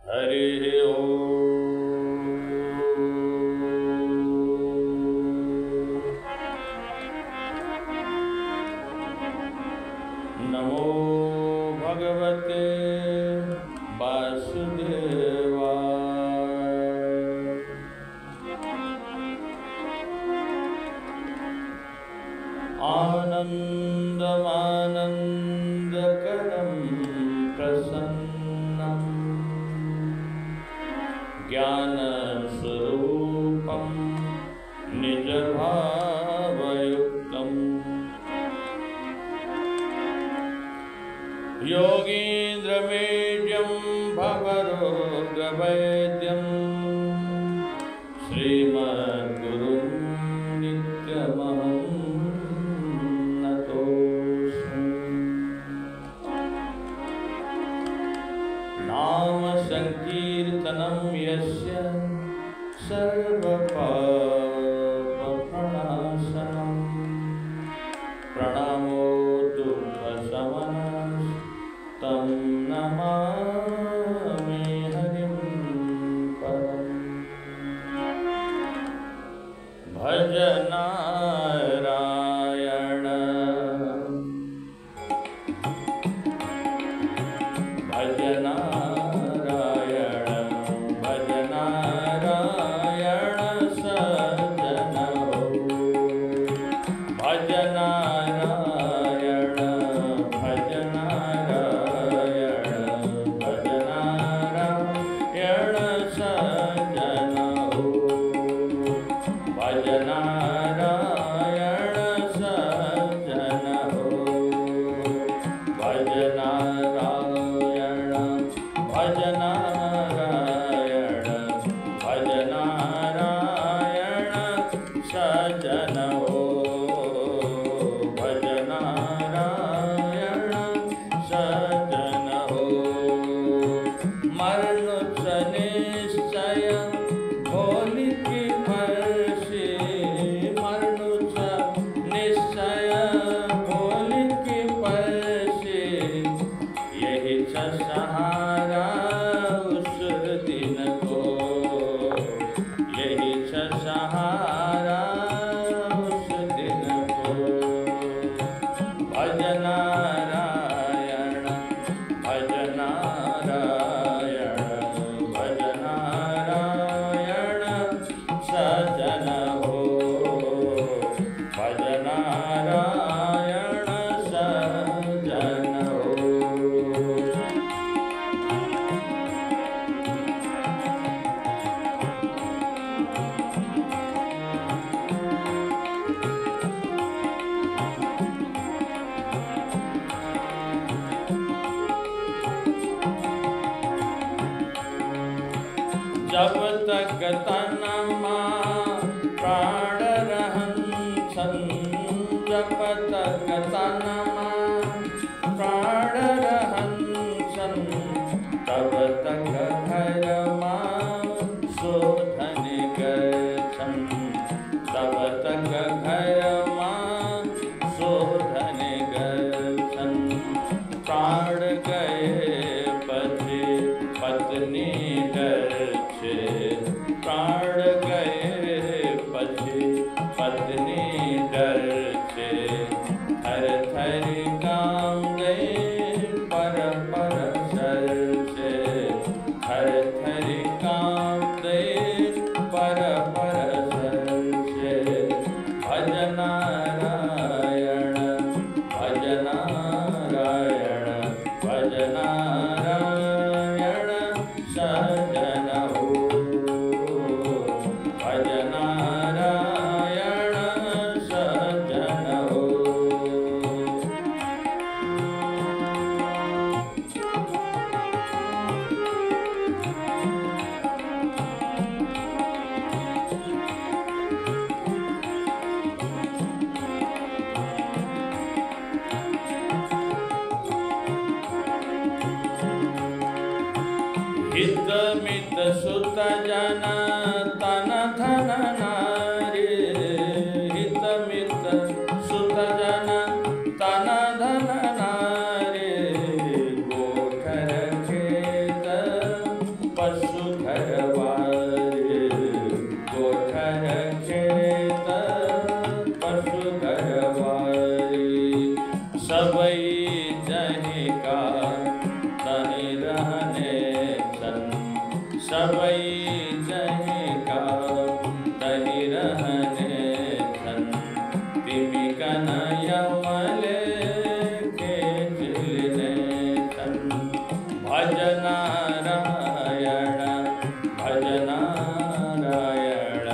हरि ओम। नमो भगवते वासुदेवाय। आनन्दमानन्दकरं प्रसन्नं ज्ञानस्वरूपं निजभावयुक्तं योगीन्द्रमेड्यं भवरोगवैद्यं श्रीमद्गुरुं नित्यमहं नतोऽस्मि। नाम संकीर्तनं यस्य सर्वपापप्रणाशनं प्रणामो दुःखशमनं तं नमामि हरिं परम्। भज नारायण भज नारायण भज नारायण सज्जन हो। भज नारायण भज नारायण भज नारायण सज्जन हो। भज नारायण सज्जन हो। भज नारायण भज नारायण भज नारायण सज्जन हो। भज नारायण सज्जन हो। मरणोच्च निश्चय भोली की फर्शी। मरणोच्च निश्चय भोली की फर्शी। यही सहारा उस दिन को। यही सहारा उस दिन को। भज नारायण भज नारायण भज नारायण सज्जन हो। भज नारायण सज्जन हो। जब तक तन मां प्राण रहन सन। जब तक तन मां प्राण रहन सन। तब तक घर मां शोधन गच्छन। तब तक घर मां शोधन गच्छन। प्राण गए पति पत्नी डरछे। प्राण गए पति पत्नी डरछे। थर थर कांपे पर पर सरछे। थर थर कांपे पर पर सरछे। भज नारायण भज नारायण भज नारायण सज्जन हो। भज नारायण सज्जन हो। हित मित सुत जन तन धन नारी। हित मित सुत जन तन धन नारी। गोखर खेत सबई जहीं का तही रहने धन तिमी कनयमले के जिलने धन भज नारायण भज नारायण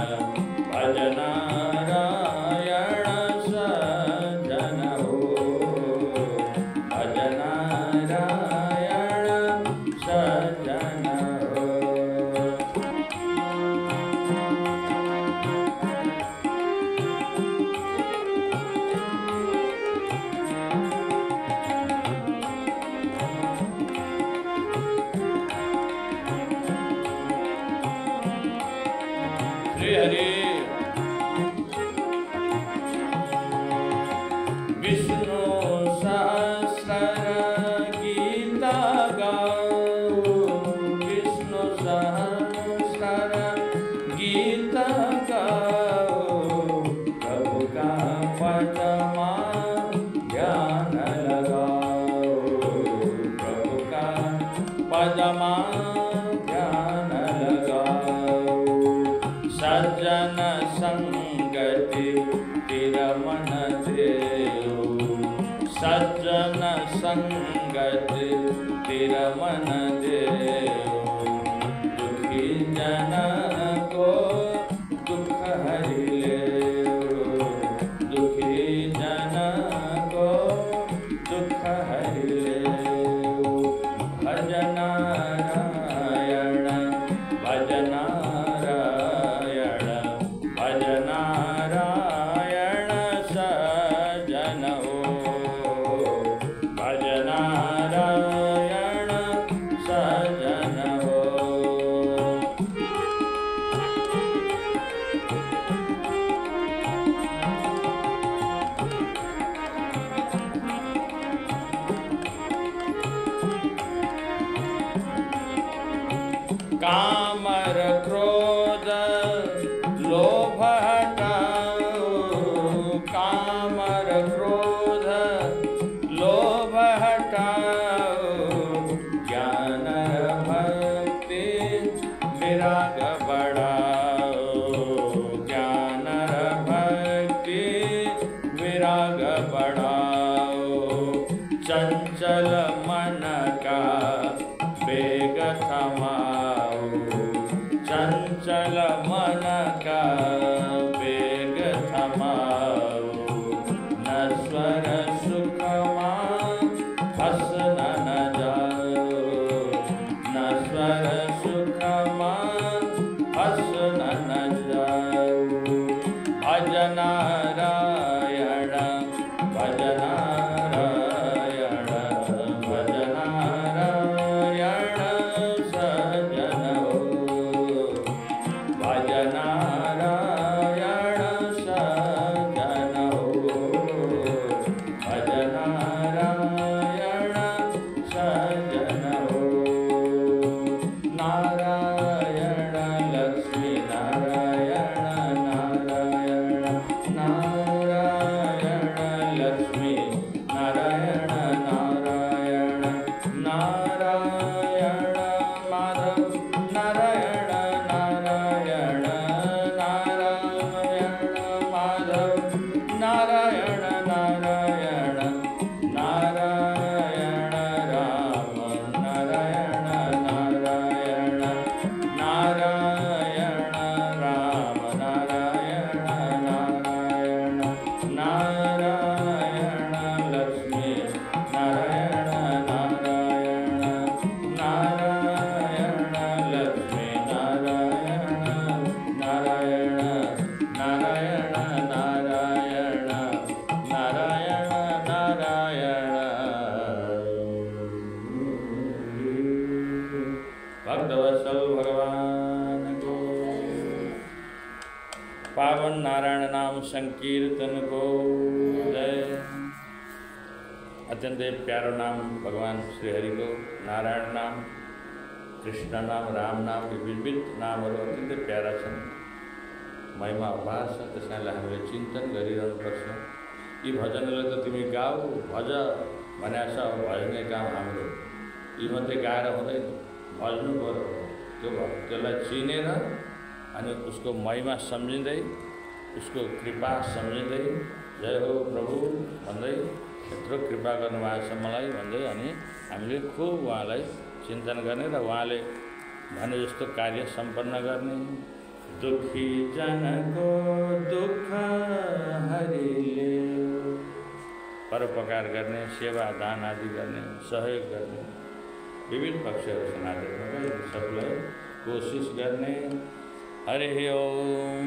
भज नारायण सजन हो भज नारायण सजन हो। श्री हरि विष्णु सहस्र गीता गाओ विष्णु सहस्र गीता गाओ प्रभु का पदमा ध्यान लगाओ प्रभु का पदमा ध्यान लगाओ सज्जन संगति तिरमन देव सज्जन संगति तिरमन देव दुखी जन को दुख हरि लेव दुखी जन को दुख हरि लेव भज नारायण भज नारायण भज नारायण सजन हो भज नारायण सजन हो। कामर क्रोध लोभ हटाओ कामर क्रोध लोभ हटाओ ज्ञान भक्ति विराग बढ़ाओ ज्ञान भक्ति विराग बढ़ाओ चंचल मन का वेग थमाओ चंचल मन का वेग थमाओ नश्वर सुखमा फंस न जाओ नश्वर सुखमा फंस न जाओ भज नारायण भज नारायण भज नारायण सजन हो भज नारायण सजन हो भज नारायण सजन हो। नारायण लक्ष्मी नारायण नारायण नारायण लक्ष्मी नारायण नारायण नारायण माधव नारायण नारायण नारायण माधव नारायण नारायण नारायण राम नारायण नारायण नारायण राम नारायण नारायण नारायण लक्ष्मी नारायण नारायण नारायण लक्ष्मी नारायण नारायण नारायण नारायण नारायण नारायण। भक्तवत्सल भगवान को पावन नारायण नाम संकीर्तन को जय। अत्यंत प्यारो नाम भगवान श्री हरि को नारायण नाम कृष्ण नाम राम नाम विविध नामहरू अत्यन्त प्यारा छन् महिमा अपार छ त्यसैले हामीले चिन्तन गरिरहनुपर्छ। यी भजनलाई त तिमी गाऊ भज भनेको छ भजने काम हाम्रो यी मात्रै गाएर हुँदैन भज्नु पर्यो त्यो भक्तलाई चिनेर अनि उसको महिमा सम्झिँदै उसको कृपा सम्झिँदै जय हो प्रभु भन्दै यत्रो कृपा गर्नुभएको छ मलाई भन्दै अनि हामीले खुब उहाँलाई चिन्तन गर्ने र उहाँले भने जस्तो कार्य सम्पन्न गर्ने। दुखी जनको दुःख हरिले परोपकार गर्ने, सेवा दान आदि गर्ने, सहयोग गर्ने, विविध पक्षहरू सनातनमा सबलाई कोसिस गर्ने। हरि ओम।